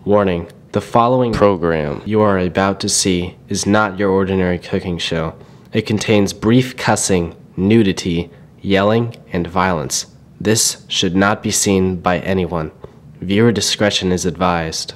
Warning, the following program you are about to see is not your ordinary cooking show. It contains brief cussing, nudity, yelling, and violence. This should not be seen by anyone. Viewer discretion is advised.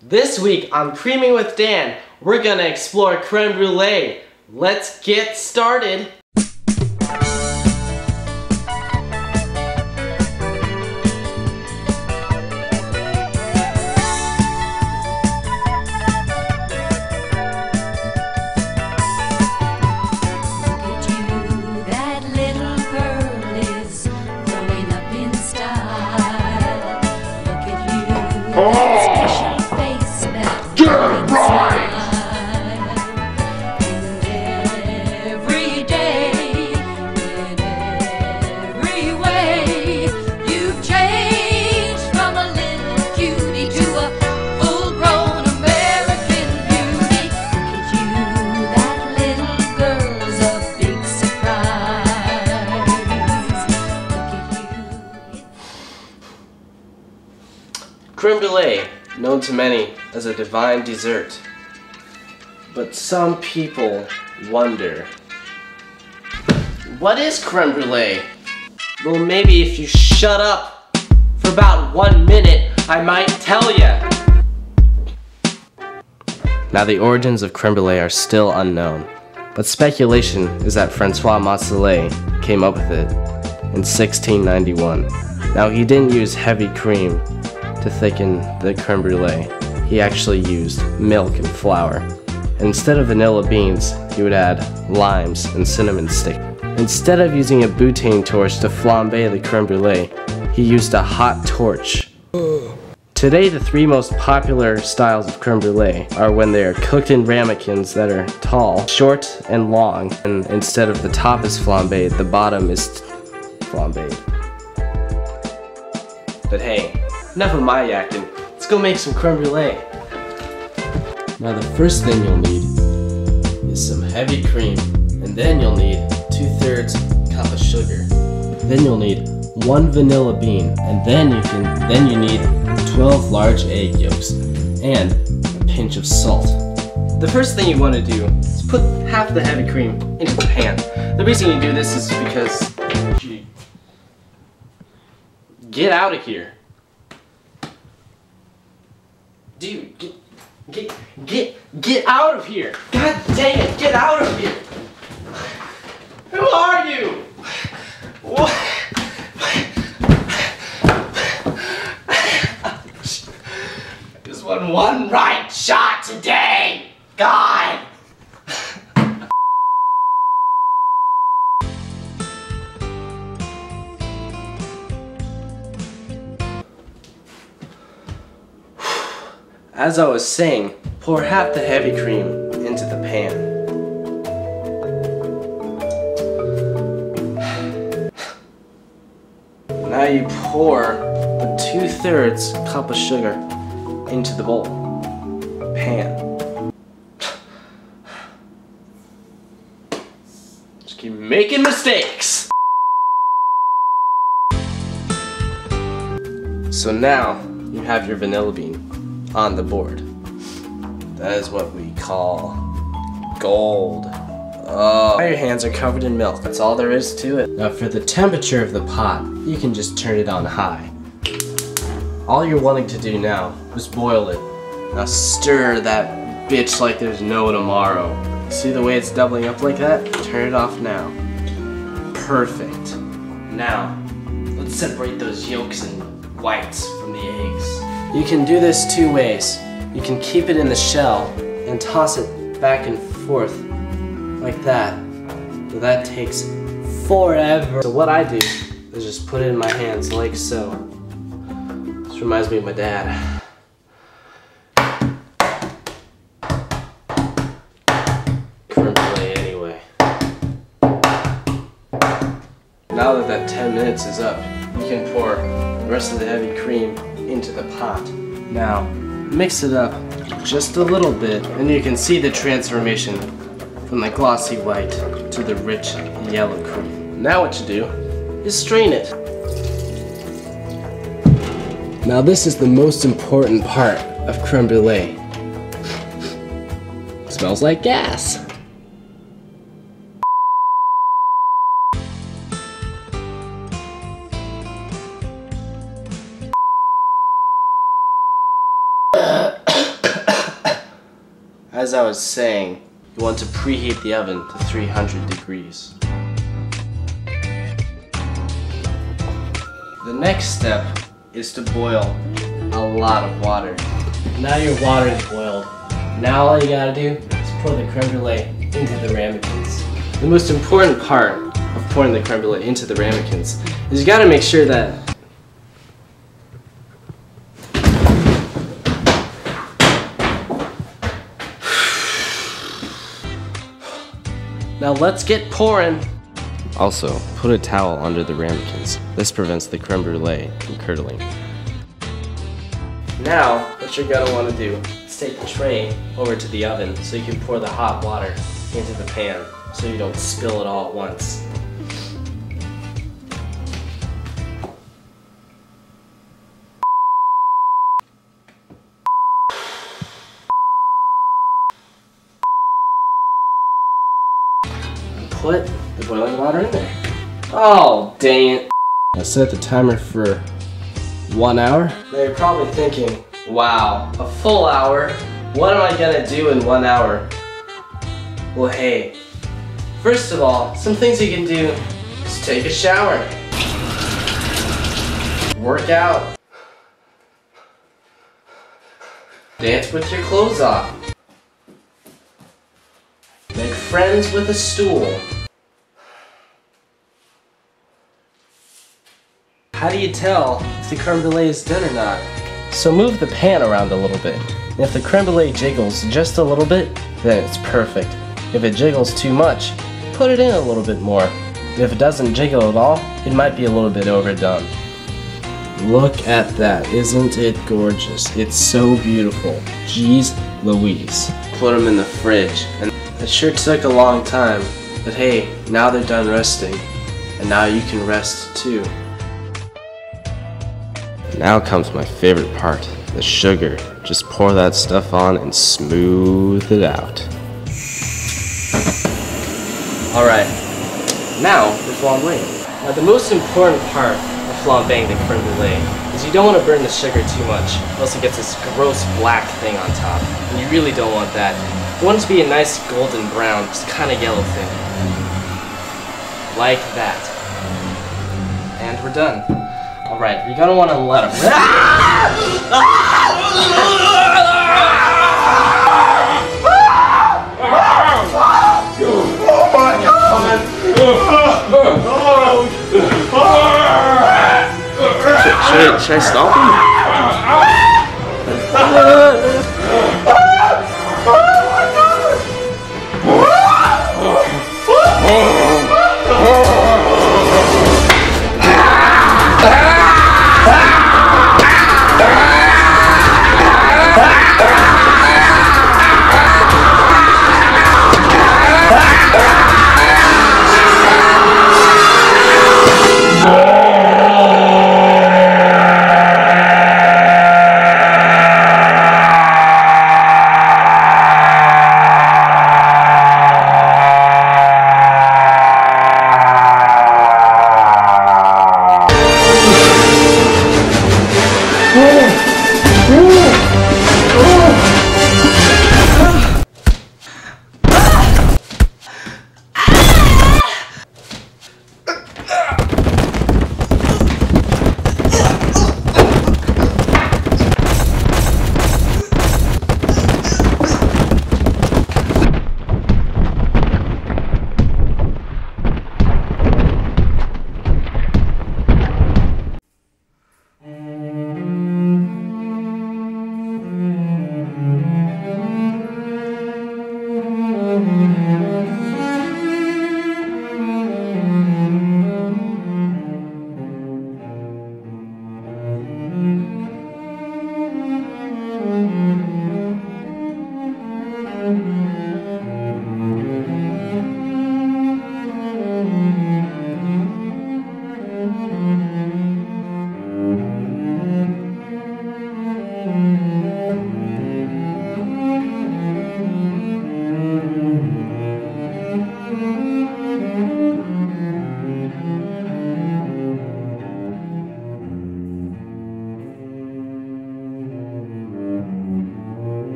This week on Creaming with Dan, we're gonna explore creme brulee. Let's get started. Creme brulee, known to many as a divine dessert. But some people wonder, what is creme brulee? Well, maybe if you shut up for about 1 minute, I might tell ya. Now, the origins of creme brulee are still unknown, but speculation is that Francois Massillé came up with it in 1691. Now, he didn't use heavy cream to thicken the creme brulee. He actually used milk and flour. And instead of vanilla beans, he would add limes and cinnamon stick. Instead of using a butane torch to flambe the creme brulee, he used a hot torch. Today, the three most popular styles of creme brulee are when they are cooked in ramekins that are tall, short, and long, and instead of the top is flambéed, the bottom is flambéed. But hey, enough of my yakking. Let's go make some creme brulee. Now the first thing you'll need is some heavy cream, and then you'll need 2/3 cup of sugar. Then you'll need 1 vanilla bean, and then you need 12 large egg yolks and a pinch of salt. The first thing you want to do is put half the heavy cream into the pan. The reason you do this is because get out of here. Dude, get out of here! God dang it, get out of here! Who are you? What? Just want one right shot today! God! As I was saying, pour half the heavy cream into the pan. Now you pour the 2/3 cup of sugar into the bowl, pan. Just keep making mistakes. So now you have your vanilla bean on the board. That is what we call gold. Oh, now your hands are covered in milk. That's all there is to it. Now for the temperature of the pot, you can just turn it on high. All you're wanting to do now is boil it. Now stir that bitch like there's no tomorrow. See the way it's doubling up like that? Turn it off now. Perfect. Now, let's separate those yolks and whites from the eggs. You can do this 2 ways. You can keep it in the shell and toss it back and forth like that. So that takes forever. So what I do is just put it in my hands like so. This reminds me of my dad. Creme brulee anyway. Now that 10 minutes is up, you can pour the rest of the heavy cream into the pot. Now, mix it up just a little bit, and you can see the transformation from the glossy white to the rich yellow cream. Now what you do is strain it. Now this is the most important part of creme brulee. Smells like gas. As I was saying, you want to preheat the oven to 300 degrees. The next step is to boil a lot of water. Now your water is boiled. Now all you gotta do is pour the creme brulee into the ramekins. The most important part of pouring the creme brulee into the ramekins is you gotta make sure that now let's get pouring. Also, put a towel under the ramekins. This prevents the creme brulee from curdling. Now, what you're gonna want to do is take the tray over to the oven so you can pour the hot water into the pan so you don't spill it all at once. Put the boiling water in there. Oh, dang it. I set the timer for 1 hour. Now you're probably thinking, wow, a full hour? What am I gonna do in 1 hour? Well, hey, first of all, some things you can do is take a shower, work out, dance with your clothes off, make friends with a stool. How do you tell if the creme brulee is done or not? So move the pan around a little bit. And if the creme brulee jiggles just a little bit, then it's perfect. If it jiggles too much, put it in a little bit more. And if it doesn't jiggle at all, it might be a little bit overdone. Look at that, isn't it gorgeous? It's so beautiful. Jeez Louise. Put them in the fridge. And it sure took a long time, but hey, now they're done resting. And now you can rest too. Now comes my favorite part, the sugar. Just pour that stuff on and smooth it out. Alright, now for flambeing. Now the most important part of flambeing the creme brulee is you don't want to burn the sugar too much, or else it gets this gross black thing on top. And you really don't want that. You want it to be a nice golden brown, just kind of yellow thing. Like that. And we're done. Alright, you're gonna want to let them. Should I stop him?